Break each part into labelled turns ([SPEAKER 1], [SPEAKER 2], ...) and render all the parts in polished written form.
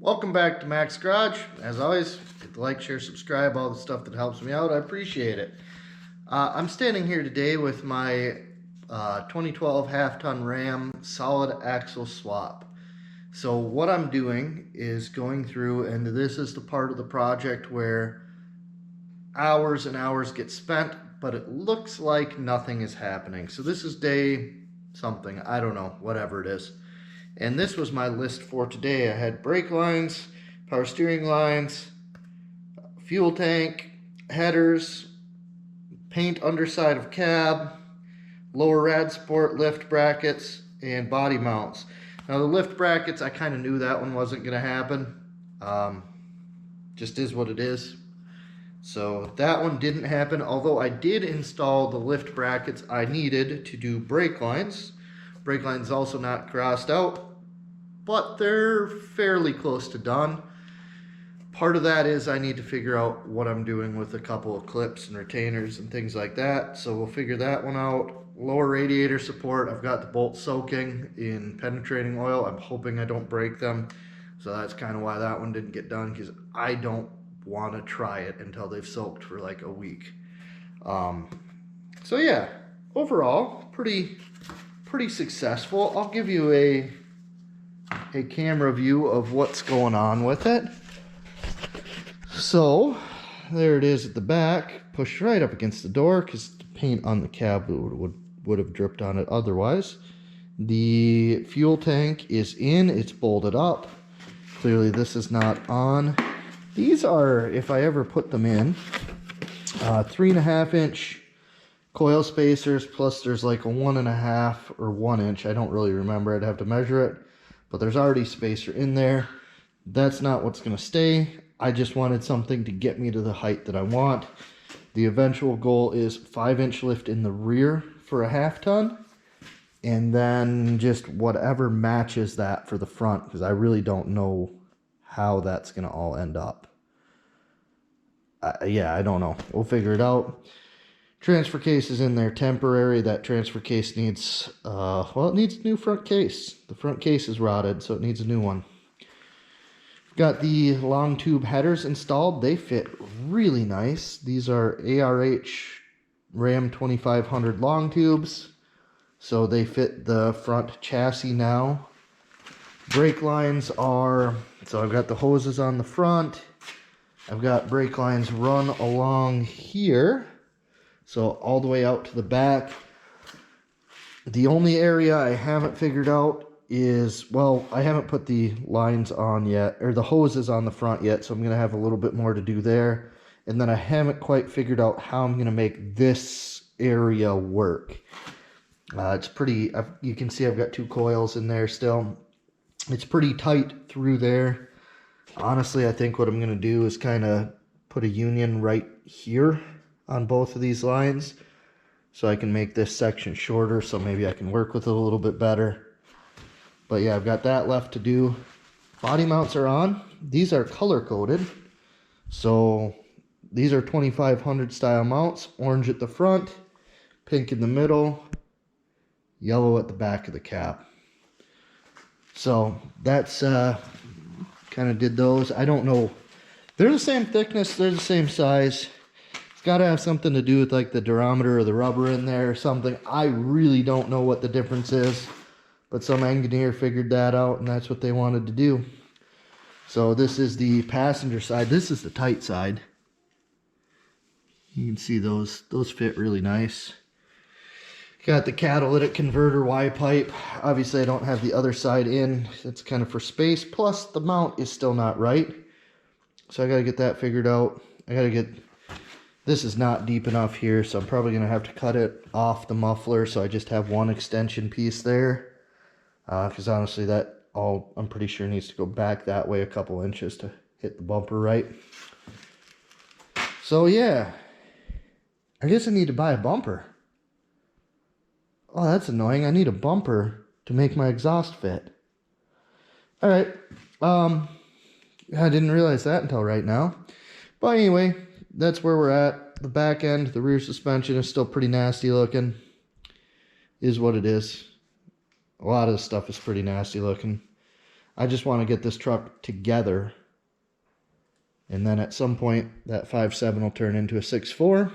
[SPEAKER 1] Welcome back to Mac's Garage. As always, hit the like, share, subscribe, all the stuff that helps me out. I appreciate it. I'm standing here today with my 2012 half-ton Ram solid axle swap. So what I'm doing is going through, and this is the part of the project where hours and hours get spent, but it looks like nothing is happening. So this is day something, I don't know, whatever it is. And this was my list for today. I had brake lines, power steering lines, fuel tank, headers, paint underside of cab, lower rad support, lift brackets, and body mounts. Now the lift brackets, I kind of knew that one wasn't going to happen. Just is what it is. So that one didn't happen, although I did install the lift brackets I needed to do brake lines. Brake lines also not crossed out, but they're fairly close to done. Part of that is I need to figure out what I'm doing with a couple of clips and retainers and things like that. So we'll figure that one out. Lower radiator support, I've got the bolts soaking in penetrating oil. I'm hoping I don't break them. So that's kind of why that one didn't get done, because I don't want to try it until they've soaked for like a week. So yeah, overall, pretty successful. I'll give you a camera view of what's going on with it. So there it is at the back, pushed right up against the door because the paint on the cab would have dripped on it otherwise. The fuel tank is in, it's bolted up. Clearly this is not on. These are, if I ever put them in, 3.5 inch coil spacers, plus there's like a 1.5 or 1 inch. I don't really remember. I'd have to measure it, but there's already spacer in there. That's not what's going to stay. I just wanted something to get me to the height that I want. The eventual goal is 5-inch lift in the rear for a half-ton, and then just whatever matches that for the front, because I really don't know how that's going to all end up. Yeah, I don't know. We'll figure it out. Transfer case is in there temporary. That transfer case needs, well, it needs a new front case. The front case is rotted, so it needs a new one. Got the long tube headers installed. They fit really nice. These are ARH Ram 2500 long tubes, so they fit the front chassis now. Brake lines are, so I've got the hoses on the front. I've got brake lines run along here, so all the way out to the back. The only area I haven't figured out is, well, I haven't put the lines on yet, or the hoses on the front yet, so I'm going to have a little bit more to do there. And then I haven't quite figured out how I'm going to make this area work. It's pretty, you can see I've got 2 coils in there still. It's pretty tight through there. Honestly, I think what I'm going to do is kind of put a union right here on both of these lines, so I can make this section shorter, so maybe I can work with it a little bit better. But yeah, I've got that left to do. Body mounts are on. These are color coded, so these are 2500 style mounts. Orange at the front, pink in the middle, yellow at the back of the cab. So that's kind of did those. I don't know, they're the same thickness, they're the same size. It's got to have something to do with like the durometer or the rubber in there or something. I really don't know what the difference is, but some engineer figured that out, and that's what they wanted to do. So this is the passenger side. This is the tight side. You can see those fit really nice. Got the catalytic converter Y pipe. Obviously I don't have the other side in. It's kind of for space. Plus the mount is still not right, so I got to get that figured out. I got to get, this is not deep enough here, so I'm probably going to have to cut it off the muffler, so I just have one extension piece there. Because honestly that all, I'm pretty sure, needs to go back that way a couple inches to hit the bumper right. So yeah, I guess I need to buy a bumper. Oh, that's annoying. I need a bumper to make my exhaust fit. Alright. I didn't realize that until right now. But anyway, that's where we're at. The back end, the rear suspension is still pretty nasty looking. Is what it is. A lot of the stuff is pretty nasty looking. I just want to get this truck together. And then at some point, that 5.7 will turn into a 6.4.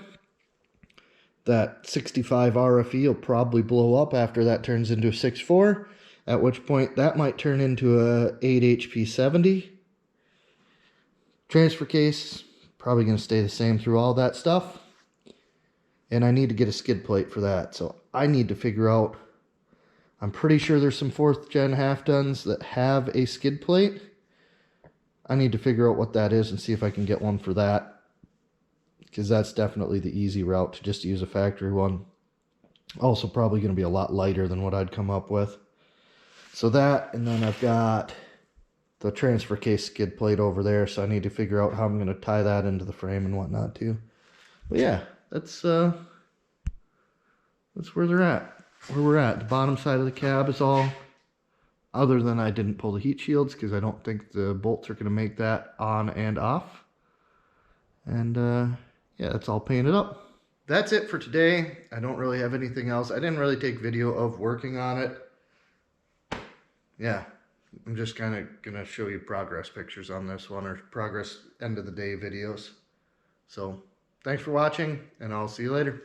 [SPEAKER 1] That 65 RFE will probably blow up after that turns into a 6.4. At which point, that might turn into a 8 HP 70. Transfer case, probably going to stay the same through all that stuff. And I need to get a skid plate for that. So I need to figure out, I'm pretty sure there's some 4th gen half tons that have a skid plate. I need to figure out what that is and see if I can get one for that, because that's definitely the easy route, to just use a factory one. Also probably going to be a lot lighter than what I'd come up with. So that, and then I've got the transfer case skid plate over there, so I need to figure out how I'm going to tie that into the frame and whatnot too. But yeah, that's where they're at. Where we're at. The bottom side of the cab is all, other than I didn't pull the heat shields because I don't think the bolts are going to make that on and off. And yeah, it's all painted up. That's it for today. I don't really have anything else. I didn't really take video of working on it. Yeah, I'm just kind of going to show you progress pictures on this one, or progress end of the day videos. So thanks for watching, and I'll see you later.